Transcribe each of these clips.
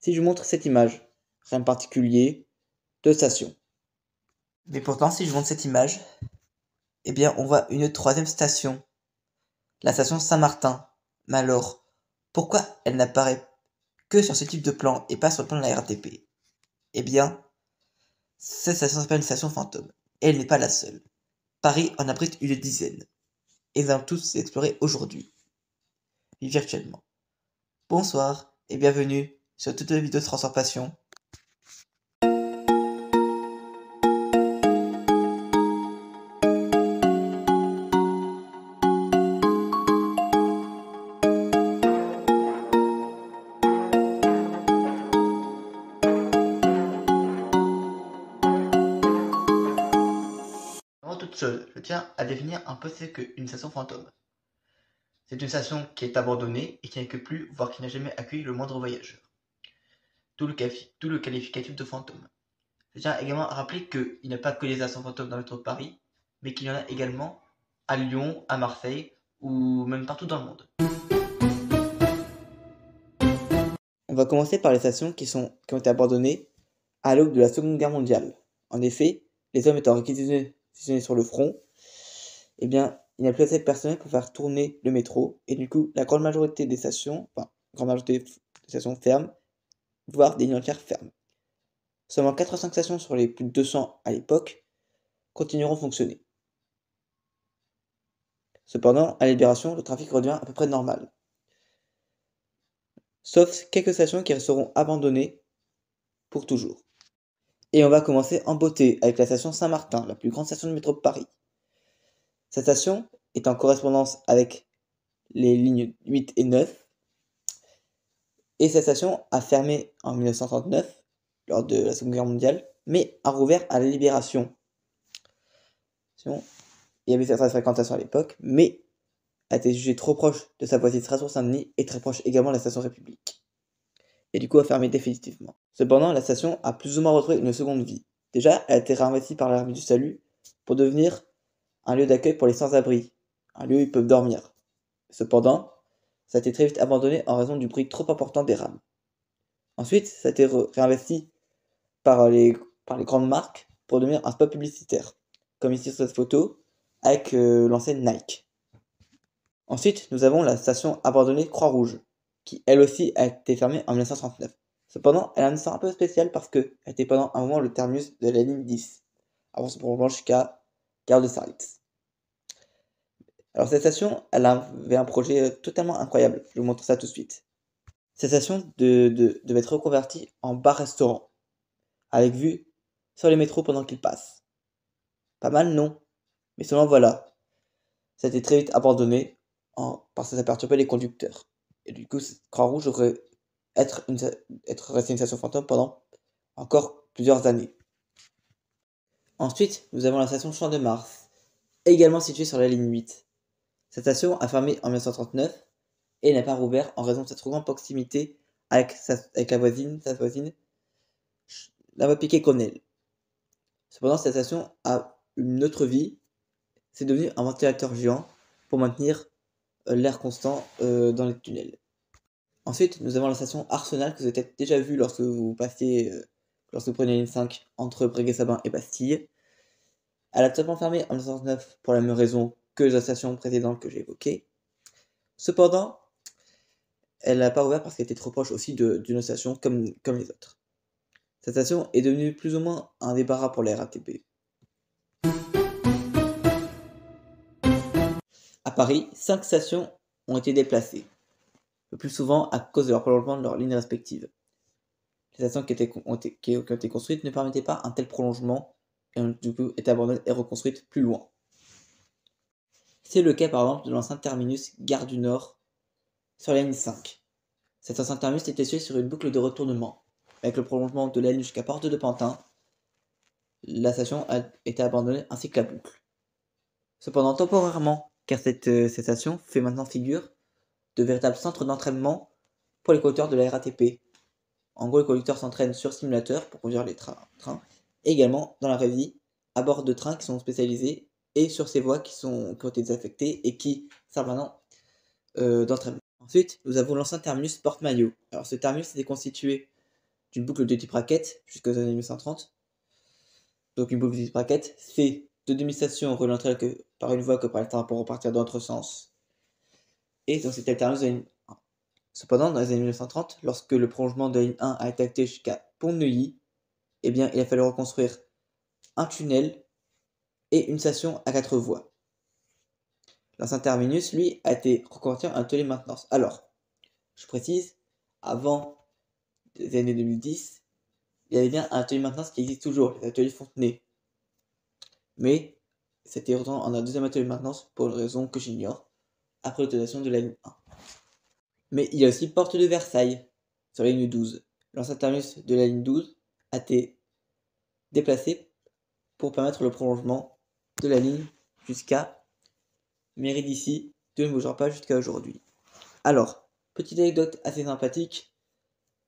Si je vous montre cette image, rien de particulier, de station. Mais pourtant, si je vous montre cette image, eh bien, on voit une troisième station, la station Saint-Martin. Mais alors, pourquoi elle n'apparaît que sur ce type de plan et pas sur le plan de la RATP? Eh bien, cette station s'appelle une station fantôme, et elle n'est pas la seule. Paris en abrite une dizaine, et nous allons tous les explorer aujourd'hui, virtuellement. Bonsoir, et bienvenue sur toute la vidéo de Transformation. Avant toute chose, je tiens à définir un peu ce qu'une station fantôme. C'est une station qui est abandonnée et qui n'accueille plus, voire qui n'a jamais accueilli le moindre voyageur. Tout le qualificatif de fantôme. Je tiens également à rappeler qu'il n'y a pas que des stations fantômes dans le métro de Paris, mais qu'il y en a également à Lyon, à Marseille, ou même partout dans le monde. On va commencer par les stations qui ont été abandonnées à l'aube de la Seconde Guerre mondiale. En effet, les hommes étant réquisitionnés sur le front, eh bien, il n'y a plus assez de personnel pour faire tourner le métro, et du coup, la grande majorité des stations, ferment, voire des lignes entières ferment. Seulement 85 stations sur les plus de 200 à l'époque continueront à fonctionner. Cependant, à la Libération, le trafic redevient à peu près normal. Sauf quelques stations qui resteront abandonnées pour toujours. Et on va commencer en beauté avec la station Saint-Martin, la plus grande station de métro de Paris. Cette station est en correspondance avec les lignes 8 et 9. Et cette station a fermé en 1939, lors de la Seconde Guerre mondiale, mais a rouvert à la Libération. Il y avait certaines fréquentations à l'époque, mais a été jugée trop proche de sa voisine Strasbourg-Saint-Denis et très proche également de la station République. Et du coup a fermé définitivement. Cependant, la station a plus ou moins retrouvé une seconde vie. Déjà, elle a été réinvestie par l'Armée du Salut pour devenir un lieu d'accueil pour les sans-abri, un lieu où ils peuvent dormir. Cependant, ça a été très vite abandonné en raison du bruit trop important des rames. Ensuite, ça a été réinvesti par les grandes marques pour devenir un spot publicitaire, comme ici sur cette photo, avec l'enseigne Nike. Ensuite, nous avons la station abandonnée Croix-Rouge, qui elle aussi a été fermée en 1939. Cependant, elle a une histoire un peu spéciale parce qu'elle était pendant un moment le terminus de la ligne 10, avant son prolongement jusqu'à Gare de Sarlitz. Alors cette station, elle avait un projet totalement incroyable, je vous montre ça tout de suite. Cette station devait être reconvertie en bar-restaurant, avec vue sur les métros pendant qu'ils passent. Pas mal, non? Mais seulement voilà, ça a été très vite abandonné parce que ça perturbait les conducteurs. Et du coup, Croix-Rouge aurait être resté une station fantôme pendant encore plusieurs années. Ensuite, nous avons la station Champ de Mars, également située sur la ligne 8. Cette station a fermé en 1939 et n'a pas rouvert en raison de sa trop grande proximité avec sa voisine, la voie Piquet-Cornell. Cependant, cette station a une autre vie, c'est devenu un ventilateur géant pour maintenir l'air constant dans les tunnels. Ensuite, nous avons la station Arsenal que vous avez peut-être déjà vu lorsque vous preniez la ligne 5 entre Breguet-Sabin et Bastille. Elle a totalement fermé en 1909 pour la même raison que la station précédente que j'ai évoquée. Cependant, elle n'a pas ouvert parce qu'elle était trop proche aussi d'une station comme les autres. Cette station est devenue plus ou moins un débarras pour la RATP. À Paris, 5 stations ont été déplacées, le plus souvent à cause de leur prolongement de leurs lignes respectives. Les stations ont été construites ne permettaient pas un tel prolongement et ont du coup été abandonnées et reconstruites plus loin. C'est le cas par exemple de l'ancien terminus Gare du Nord sur la ligne 5. Cet ancien terminus était situé sur une boucle de retournement. Avec le prolongement de la ligne jusqu'à Porte de Pantin, la station a été abandonnée ainsi que la boucle. Cependant, temporairement, car cette station fait maintenant figure de véritable centre d'entraînement pour les conducteurs de la RATP. En gros, les conducteurs s'entraînent sur simulateur pour conduire les trains, et également dans la vraie vie, à bord de trains qui sont spécialisés et sur ces voies qui ont été désaffectées et qui servent maintenant d'entraînement. Ensuite, nous avons l'ancien terminus Porte-Maillot. Alors ce terminus était constitué d'une boucle de type raquette jusqu'aux années 1930. Donc une boucle de type raquette, c'est deux demi-stations reliées entre elles que par une voie que par le temps pour repartir dans l'autre sens. Et donc cette alternance de la ligne 1. Cependant, dans les années 1930, lorsque le prolongement de la ligne 1 a été acté jusqu'à Pont-de-Neuilly, eh bien, il a fallu reconstruire un tunnel et une station à 4 voies. L'ancien terminus, lui, a été reconverti en atelier de maintenance. Alors, je précise, avant les années 2010, il y avait bien un atelier de maintenance qui existe toujours, les ateliers Fontenay. Mais c'était retourné en un deuxième atelier de maintenance pour une raison que j'ignore, après l'utilisation de la ligne 1. Mais il y a aussi Porte de Versailles, sur la ligne 12. L'ancien terminus de la ligne 12 a été déplacé pour permettre le prolongement de la ligne jusqu'à Méridici, de ne bougera pas jusqu'à aujourd'hui. Alors, petite anecdote assez sympathique,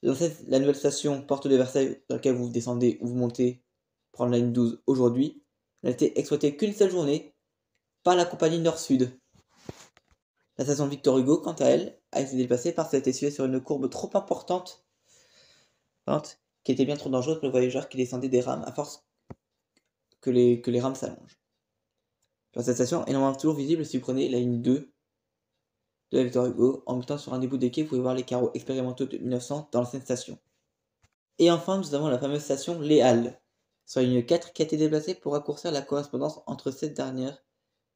la nouvelle station Porte de Versailles dans laquelle vous descendez ou vous montez prendre la ligne 12 aujourd'hui, n'a été exploitée qu'une seule journée par la compagnie Nord-Sud. La station Victor Hugo, quant à elle, a été déplacée parce qu'elle était située sur une courbe trop importante, qui était bien trop dangereuse pour le voyageur qui descendait des rames à force que les rames s'allongent. Cette station est normalement toujours visible si vous prenez la ligne 2 de la Victor Hugo. En mettant sur un des bouts des quais, vous pouvez voir les carreaux expérimentaux de 1900 dans l'ancienne station. Et enfin, nous avons la fameuse station Les Halles, sur la ligne 4, qui a été déplacée pour raccourcir la correspondance entre cette dernière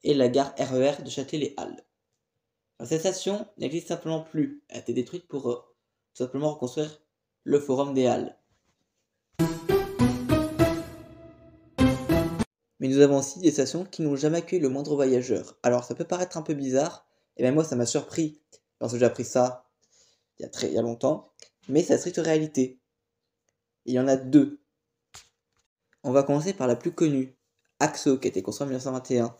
et la gare RER de Châtelet-Les Halles. Cette station n'existe simplement plus, elle a été détruite pour tout simplement reconstruire le Forum des Halles. Mais nous avons aussi des stations qui n'ont jamais accueilli le moindre voyageur. Alors ça peut paraître un peu bizarre, et même moi ça m'a surpris lorsque j'ai appris ça il y a longtemps, mais c'est la stricte réalité. Il y en a deux. On va commencer par la plus connue, Axo, qui a été construite en 1921.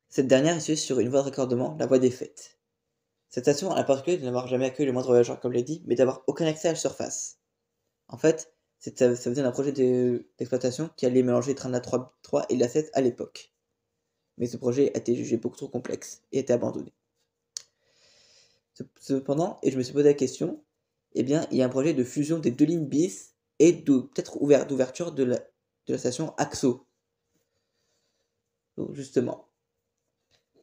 Cette dernière est située sur une voie de raccordement, la voie des Fêtes. Cette station a la particularité de n'avoir jamais accueilli le moindre voyageur comme je l'ai dit, mais d'avoir aucun accès à la surface. En fait, ça faisait un projet d'exploitation qui allait mélanger les trains de la 3 et de la 7 à l'époque. Mais ce projet a été jugé beaucoup trop complexe et a été abandonné. Cependant, et je me suis posé la question, eh bien, il y a un projet de fusion des deux lignes bis et peut-être d'ouverture de la station Axo. Donc justement,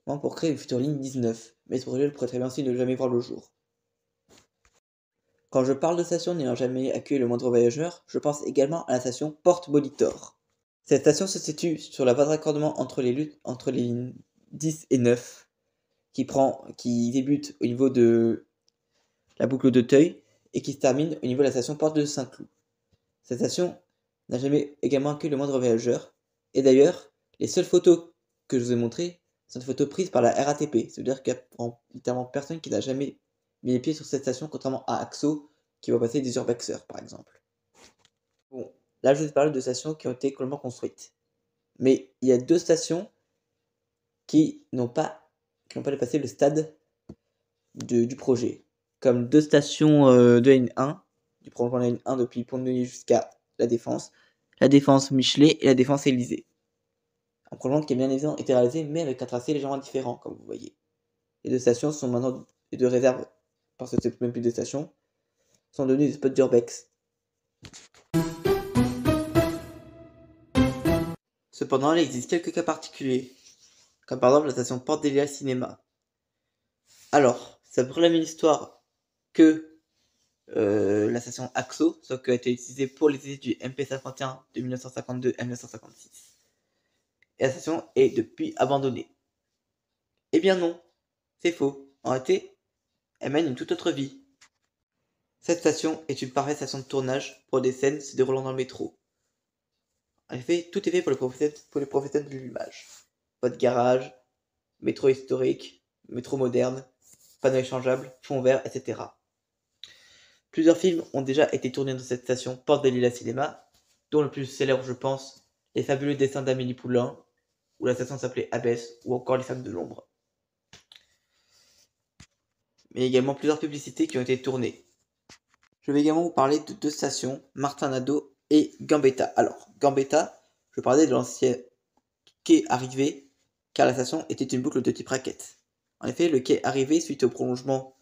pour créer une future ligne 19, mais ce projet pourrait très bien aussi ne jamais voir le jour. Quand je parle de station n'ayant jamais accueilli le moindre voyageur, je pense également à la station Porte Molitor. Cette station se situe sur la voie de raccordement entre les lignes 10 et 9, qui débute au niveau de la boucle d'Auteuil et qui se termine au niveau de la station Porte de Saint-Cloud. Cette station n'a jamais également accueilli le moindre voyageur, et d'ailleurs, les seules photos que je vous ai montrées sont des photos prises par la RATP, c'est-à-dire qu'il n'y a littéralement personne qui n'a jamais mis les pieds sur cette station, contrairement à Axo, qui va passer des urbexeurs, par exemple. Bon, là je vous parle de stations qui ont été complètement construites. Mais il y a deux stations qui n'ont pas dépassé le stade du projet. Comme deux stations de la ligne 1, du prolongement de la ligne 1 depuis Pont-de-Neuilly jusqu'à la Défense Michelet et la Défense Élysée. Un prolongement qui a bien évidemment été réalisé, mais avec un tracé légèrement différent, comme vous voyez. Les deux stations sont maintenant des deux réserves, parce que c'est même plus des stations, sont devenues des spots d'urbex. Cependant, il existe quelques cas particuliers, comme par exemple la station Porte des Lilas Cinéma. Alors, ça pour la même histoire que la station Axo, sauf qu'elle a été utilisée pour les essais du MP51 de 1952 à 1956. Et la station est depuis abandonnée. Eh bien non, c'est faux. En réalité, elle mène une toute autre vie. Cette station est une parfaite station de tournage pour des scènes se déroulant dans le métro. En effet, tout est fait pour les professionnels de l'image. Votre garage, métro historique, métro moderne, panneaux échangeables, fond vert, etc. Plusieurs films ont déjà été tournés dans cette station Porte des Lilas Cinéma, dont le plus célèbre, je pense, Les fabuleux dessins d'Amélie Poulain, où la station s'appelait Abbesse, ou encore Les femmes de l'ombre. Mais également plusieurs publicités qui ont été tournées. Je vais également vous parler de deux stations, Martin-Nadeau et Gambetta. Alors, Gambetta, je parlais de l'ancien quai Arrivé, car la station était une boucle de type raquette. En effet, le quai Arrivé, suite au prolongement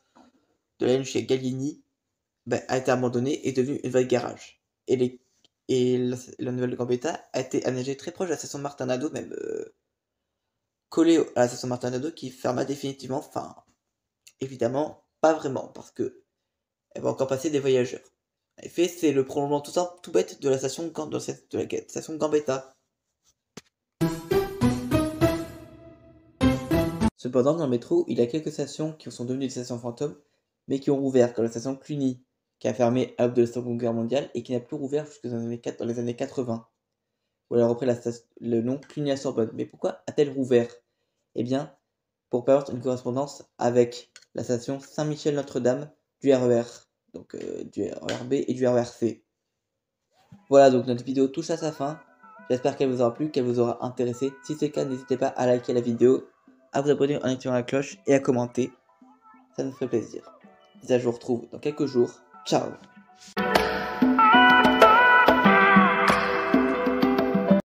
de la ligne chez Gallieni, a été abandonnée et est devenue une voie de garage. Et la nouvelle Gambetta a été aménagée très proche de la station Martin-Nado, même collée à la station Martin-Nado qui ferma définitivement. Enfin, évidemment, pas vraiment, parce que elle va encore passer des voyageurs. En effet, c'est le prolongement tout simple, tout bête de la station, station Gambetta. Cependant, dans le métro, il y a quelques stations qui sont devenues des stations fantômes, mais qui ont rouvert, comme la station Cluny, qui a fermé à l'aube de la Seconde Guerre mondiale et qui n'a plus rouvert jusque dans les années 80. Où elle a repris le nom Cluny à Sorbonne. Mais pourquoi a-t-elle rouvert? Eh bien, pour permettre une correspondance avec la station Saint-Michel-Notre-Dame du RER, donc du RER B et du RER C. Voilà, donc notre vidéo touche à sa fin. J'espère qu'elle vous aura plu, qu'elle vous aura intéressé. Si c'est le cas, n'hésitez pas à liker la vidéo, à vous abonner en activant la cloche et à commenter. Ça nous ferait plaisir. Je vous retrouve dans quelques jours. Ciao!